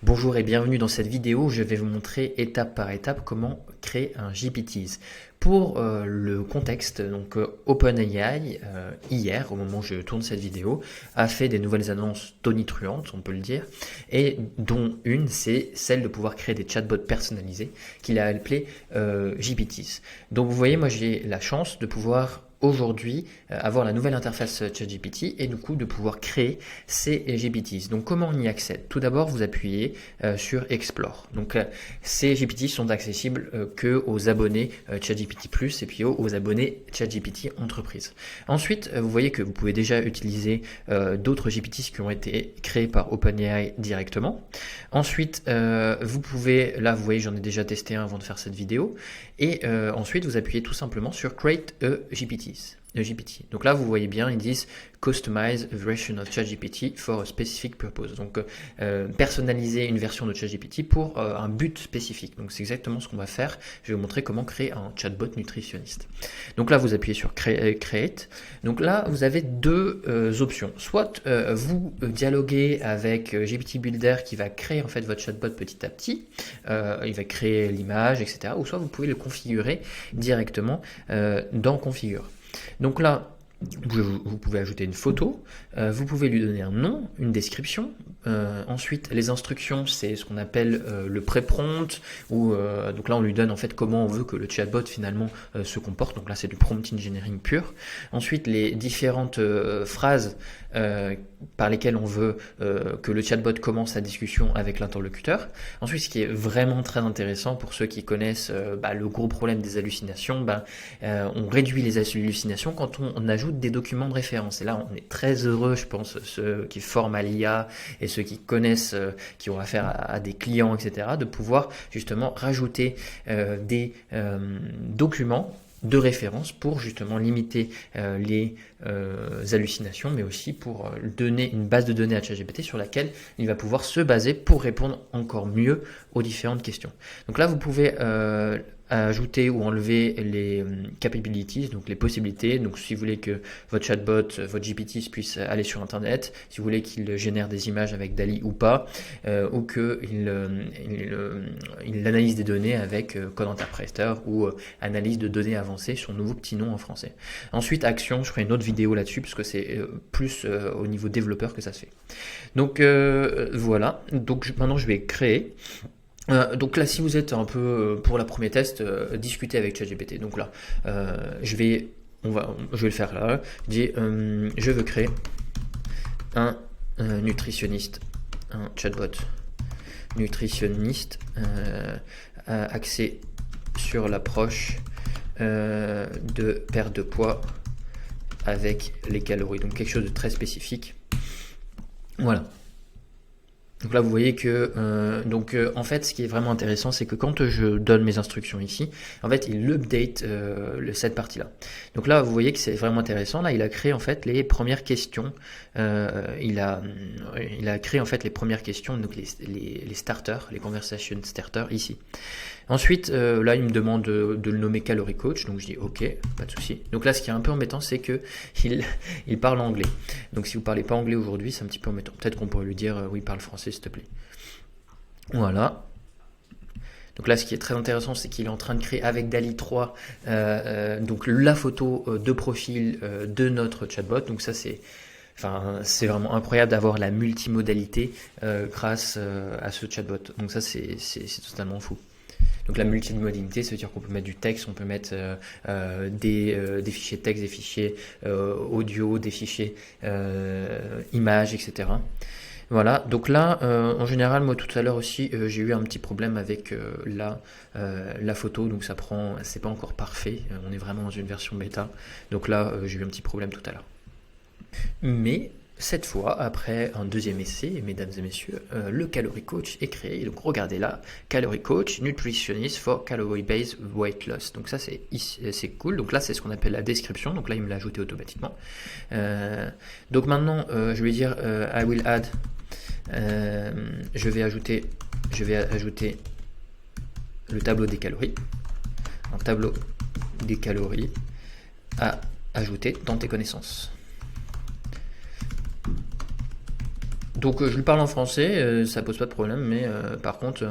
Bonjour et bienvenue dans cette vidéo où je vais vous montrer étape par étape comment créer un GPTs. Pour le contexte, donc OpenAI, hier, au moment où je tourne cette vidéo, a fait des nouvelles annonces tonitruantes, on peut le dire, et dont une, c'est celle de pouvoir créer des chatbots personnalisés qu'il a appelé GPTs. Donc vous voyez, moi j'ai la chance de pouvoir aujourd'hui avoir la nouvelle interface ChatGPT et du coup de pouvoir créer ces GPTs. Donc comment on y accède? Tout d'abord, vous appuyez sur Explore. Donc ces GPTs sont accessibles que aux abonnés ChatGPT Plus et puis aux abonnés ChatGPT Entreprise. Ensuite, vous voyez que vous pouvez déjà utiliser d'autres GPTs qui ont été créés par OpenAI directement. Ensuite, vous pouvez, là vous voyez j'en ai déjà testé un avant de faire cette vidéo, et ensuite vous appuyez tout simplement sur Create a GPT. Donc là, vous voyez bien, ils disent Customize a version of ChatGPT for a specific purpose. Donc, personnaliser une version de ChatGPT pour un but spécifique. Donc, c'est exactement ce qu'on va faire. Je vais vous montrer comment créer un chatbot nutritionniste. Donc là, vous appuyez sur Create. Donc là, vous avez deux options. Soit vous dialoguez avec GPT Builder qui va créer en fait votre chatbot petit à petit. Il va créer l'image, etc. Ou soit vous pouvez le configurer directement dans Configure. Donc là, vous pouvez ajouter une photo, vous pouvez lui donner un nom, une description. Ensuite, les instructions, c'est ce qu'on appelle le pré-prompt, donc là on lui donne en fait comment on veut que le chatbot finalement se comporte. Donc là c'est du prompt engineering pur. Ensuite, les différentes phrases par lesquelles on veut que le chatbot commence sa discussion avec l'interlocuteur. Ensuite, ce qui est vraiment très intéressant pour ceux qui connaissent le gros problème des hallucinations, on réduit les hallucinations quand on ajoute des documents de référence. Et là, on est très heureux, je pense, ceux qui forment à l'IA et ceux qui connaissent, qui ont affaire à des clients, etc., de pouvoir justement rajouter des documents de référence pour justement limiter les hallucinations, mais aussi pour donner une base de données à ChatGPT sur laquelle il va pouvoir se baser pour répondre encore mieux aux différentes questions. Donc là, vous pouvez ajouter ou enlever les capabilities, donc les possibilités. Donc si vous voulez que votre chatbot, votre GPT puisse aller sur internet, si vous voulez qu'il génère des images avec DALL-E ou pas, ou qu'il analyse des données avec code interpréteur ou analyse de données avancées sur nouveau petit nom en français. Ensuite, action, je ferai une autre vidéo là-dessus parce que c'est plus au niveau développeur que ça se fait. Donc voilà, donc maintenant je vais créer. Donc là, si vous êtes un peu pour la premier test, discutez avec ChatGPT. Donc là, je vais le faire là. Je dis, je veux créer un nutritionniste, un chatbot nutritionniste axé sur l'approche de perte de poids avec les calories. Donc quelque chose de très spécifique. Voilà. Donc là, vous voyez que, en fait, ce qui est vraiment intéressant, c'est que quand je donne mes instructions ici, en fait, il update cette partie-là. Donc là, vous voyez que c'est vraiment intéressant. Là, il a créé en fait les premières questions. Il a créé en fait les premières questions, donc les starters, les conversation starters ici. Ensuite, là, il me demande de le nommer Calorie Coach, donc je dis OK, pas de souci. Donc là, ce qui est un peu embêtant, c'est que il parle anglais. Donc si vous parlez pas anglais aujourd'hui, c'est un petit peu embêtant. Peut-être qu'on pourrait lui dire oui, parle français, s'il te plaît. Voilà. Donc là, ce qui est très intéressant, c'est qu'il est en train de créer avec DALL-E 3 donc la photo de profil de notre chatbot. Donc ça, c'est vraiment incroyable d'avoir la multimodalité grâce à ce chatbot. Donc ça, c'est totalement fou. Donc la multimodalité, ça veut dire qu'on peut mettre du texte, on peut mettre des fichiers texte, des fichiers audio, des fichiers images, etc. Voilà, donc là, en général, moi tout à l'heure aussi, j'ai eu un petit problème avec la photo, donc c'est pas encore parfait, on est vraiment dans une version bêta, donc là, j'ai eu un petit problème tout à l'heure. Mais cette fois, après un deuxième essai, mesdames et messieurs, le Calorie Coach est créé. Donc regardez là, Calorie Coach, Nutritionist for Calorie-Based Weight Loss. Donc ça c'est cool. Donc là c'est ce qu'on appelle la description. Donc là il me l'a ajouté automatiquement. Donc maintenant je vais dire I will add. Je vais ajouter le tableau des calories. Un tableau des calories à ajouter dans tes connaissances. Donc je lui parle en français, ça pose pas de problème, mais par contre,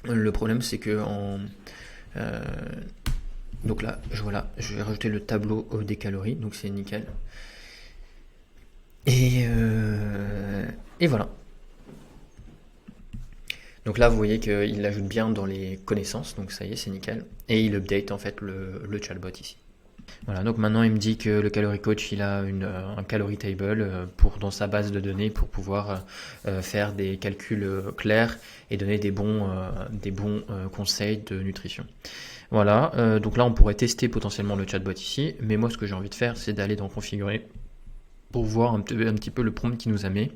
le problème c'est que euh, donc là, voilà, je vais rajouter le tableau des calories, donc c'est nickel. Et voilà. Donc là, vous voyez qu'il l'ajoute bien dans les connaissances, donc ça y est, c'est nickel. Et il update en fait le chatbot ici. Voilà, donc maintenant il me dit que le Calorie Coach, il a un calorie table dans sa base de données pour pouvoir faire des calculs clairs et donner des bons conseils de nutrition. Voilà, donc là on pourrait tester potentiellement le chatbot ici, mais moi ce que j'ai envie de faire, c'est d'aller dans configurer pour voir un petit peu le prompt qu'il nous a mis.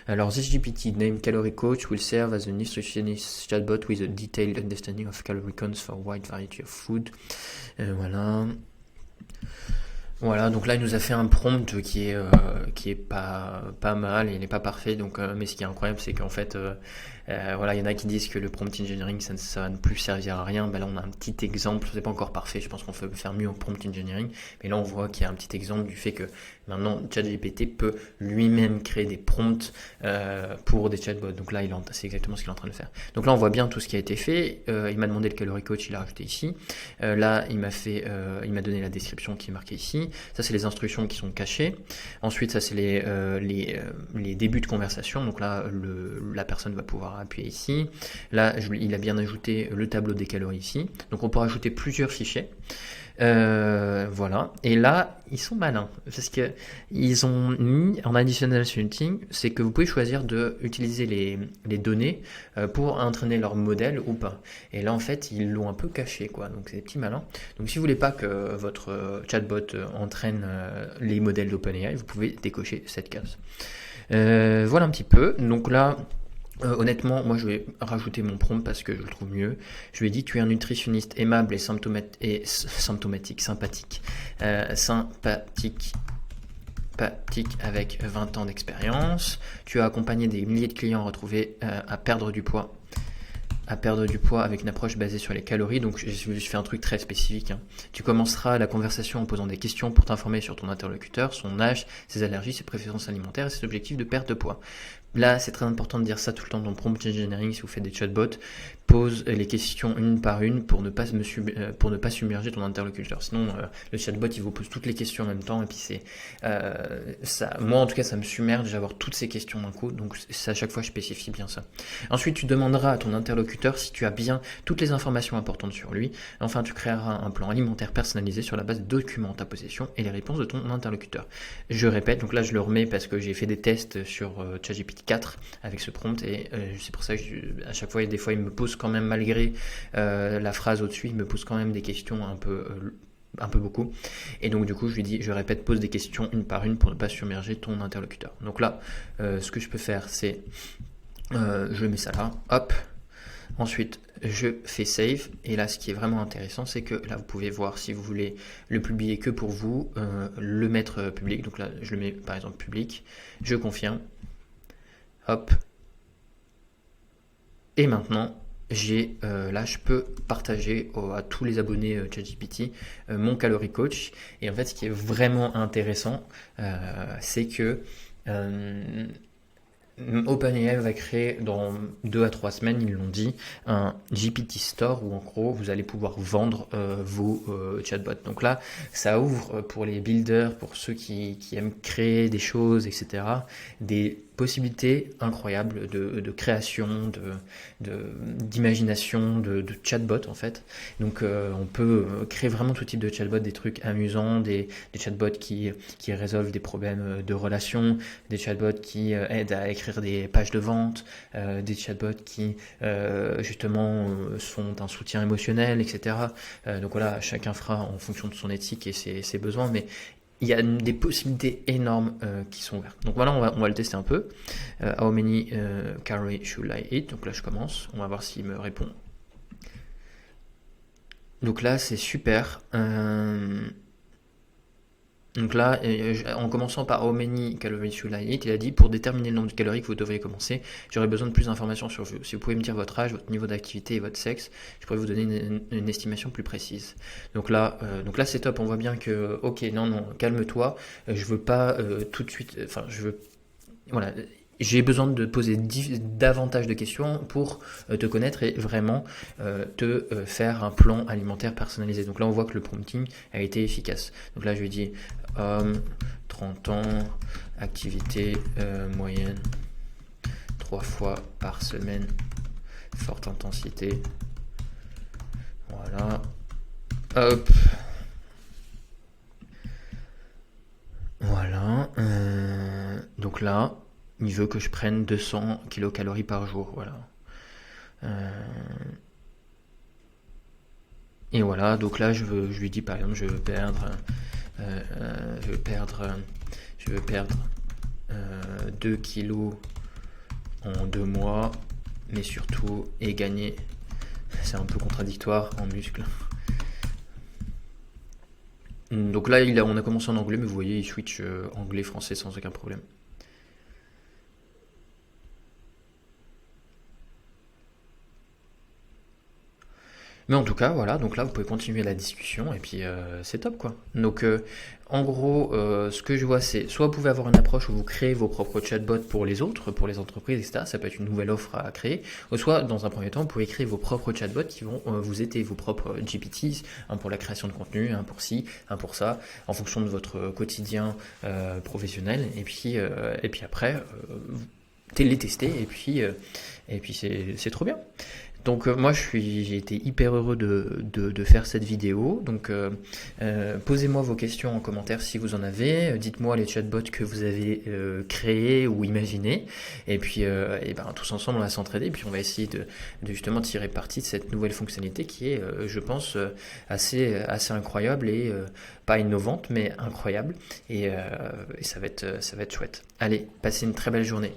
Alors, this GPT named Calorie Coach will serve as a nutritionist chatbot with a detailed understanding of calorie counts for a wide variety of food. Voilà. Voilà, donc là il nous a fait un prompt qui est pas mal, il n'est pas parfait, donc mais ce qui est incroyable c'est qu'en fait voilà, il y en a qui disent que le prompt engineering ça va ne plus servir à rien. Ben là on a un petit exemple, c'est pas encore parfait, je pense qu'on peut faire mieux au prompt engineering, mais là on voit qu'il y a un petit exemple du fait que maintenant ChatGPT peut lui-même créer des prompts pour des chatbots. Donc là c'est exactement ce qu'il est en train de faire. Donc là on voit bien tout ce qui a été fait. Il m'a demandé le calorie coach, il a rajouté ici. Là il m'a donné la description qui est marquée ici. Ça c'est les instructions qui sont cachées. Ensuite ça c'est les débuts de conversation. Donc là la personne va pouvoir appuyer ici. Là il a bien ajouté le tableau des calories ici. Donc on peut rajouter plusieurs fichiers. Voilà, et là ils sont malins parce que ils ont mis en additional tuning, c'est que vous pouvez choisir de utiliser les données pour entraîner leur modèle ou pas. Et là en fait ils l'ont un peu caché quoi, donc c'est des petits malins. Donc si vous voulez pas que votre chatbot entraîne les modèles d'OpenAI, vous pouvez décocher cette case. Voilà un petit peu. Donc là honnêtement, moi je vais rajouter mon prompt parce que je le trouve mieux. Je lui ai dit tu es un nutritionniste aimable et sympathique, sympathique avec 20 ans d'expérience. Tu as accompagné des milliers de clients retrouvés à perdre du poids avec une approche basée sur les calories. Donc je fais un truc très spécifique. Tu commenceras la conversation en posant des questions pour t'informer sur ton interlocuteur, son âge, ses allergies, ses préférences alimentaires et ses objectifs de perte de poids. Là, c'est très important de dire ça tout le temps dans le prompt engineering si vous faites des chatbots. Pose les questions une par une pour ne pas submerger ton interlocuteur. Sinon, le chatbot, il vous pose toutes les questions en même temps et puis ça. Moi, en tout cas, ça me submerge d'avoir toutes ces questions d'un coup. Donc, à chaque fois, je spécifie bien ça. Ensuite, tu demanderas à ton interlocuteur si tu as bien toutes les informations importantes sur lui. Enfin, tu créeras un plan alimentaire personnalisé sur la base de documents en ta possession et les réponses de ton interlocuteur. Je répète, donc là, je le remets parce que j'ai fait des tests sur ChatGPT 4 avec ce prompt et c'est pour ça que à chaque fois, des fois, il me pose quand même, malgré la phrase au-dessus, il me pose quand même des questions un peu beaucoup. Et donc du coup, je lui dis, je répète, pose des questions une par une pour ne pas submerger ton interlocuteur. Donc là, ce que je peux faire, c'est je mets ça là, hop. Ensuite, je fais save. Et là, ce qui est vraiment intéressant, c'est que là, vous pouvez voir si vous voulez le publier que pour vous, le mettre public. Donc là, je le mets par exemple public. Je confirme. Hop. Et maintenant, là je peux partager à tous les abonnés ChatGPT mon Calorie Coach. Et en fait, ce qui est vraiment intéressant, c'est que OpenAI va créer dans 2 à 3 semaines, ils l'ont dit, un GPT Store où en gros vous allez pouvoir vendre vos chatbots. Donc là, ça ouvre pour les builders, pour ceux qui aiment créer des choses, etc., des possibilités incroyables de création, d'imagination, de chatbot en fait. Donc on peut créer vraiment tout type de chatbot, des trucs amusants, des chatbots qui résolvent des problèmes de relations, des chatbots qui aident à écrire des pages de vente, des chatbots qui justement sont un soutien émotionnel, etc. Donc voilà, chacun fera en fonction de son éthique et ses besoins, mais il y a des possibilités énormes qui sont ouvertes. Donc voilà, on va le tester un peu. How many calories should I eat? Donc là, je commence. On va voir s'il me répond. Donc là, c'est super. Donc là, en commençant par How many calories should I eat, il a dit pour déterminer le nombre de calories que vous devriez commencer, j'aurais besoin de plus d'informations sur vous. Si vous pouvez me dire votre âge, votre niveau d'activité et votre sexe, je pourrais vous donner une estimation plus précise. Donc là c'est top. On voit bien que ok, non, calme-toi. Je veux pas tout de suite. Enfin, je veux. Voilà. j'ai besoin de poser davantage de questions pour te connaître et vraiment te faire un plan alimentaire personnalisé. Donc là, on voit que le prompting a été efficace. Donc là, je lui dis homme, 30 ans, activité moyenne, 3 fois par semaine, forte intensité. Voilà. Hop. Voilà. Donc là, il veut que je prenne 200 kilocalories par jour. Voilà. Et voilà, donc là, je lui dis par exemple, je veux perdre 2 kilos en 2 mois, mais surtout, et gagner, c'est un peu contradictoire, en muscles. Donc là, on a commencé en anglais, mais vous voyez, il switch anglais-français sans aucun problème. Mais en tout cas, voilà, donc là, vous pouvez continuer la discussion et puis c'est top, quoi. Donc, en gros, ce que je vois, c'est soit vous pouvez avoir une approche où vous créez vos propres chatbots pour les autres, pour les entreprises, etc. Ça peut être une nouvelle offre à créer. Ou soit, dans un premier temps, vous pouvez créer vos propres chatbots qui vont vous aider, vos propres GPTs, un pour la création de contenu, un pour ci, un pour ça, en fonction de votre quotidien professionnel. Et puis après, les tester et puis c'est trop bien. Donc moi j'ai été hyper heureux de faire cette vidéo. Donc posez-moi vos questions en commentaire si vous en avez. Dites-moi les chatbots que vous avez créés ou imaginés. Et puis et ben, tous ensemble on va s'entraider. Et puis on va essayer de justement tirer parti de cette nouvelle fonctionnalité qui est je pense assez incroyable et pas innovante mais incroyable. Et ça va être chouette. Allez, passez une très belle journée.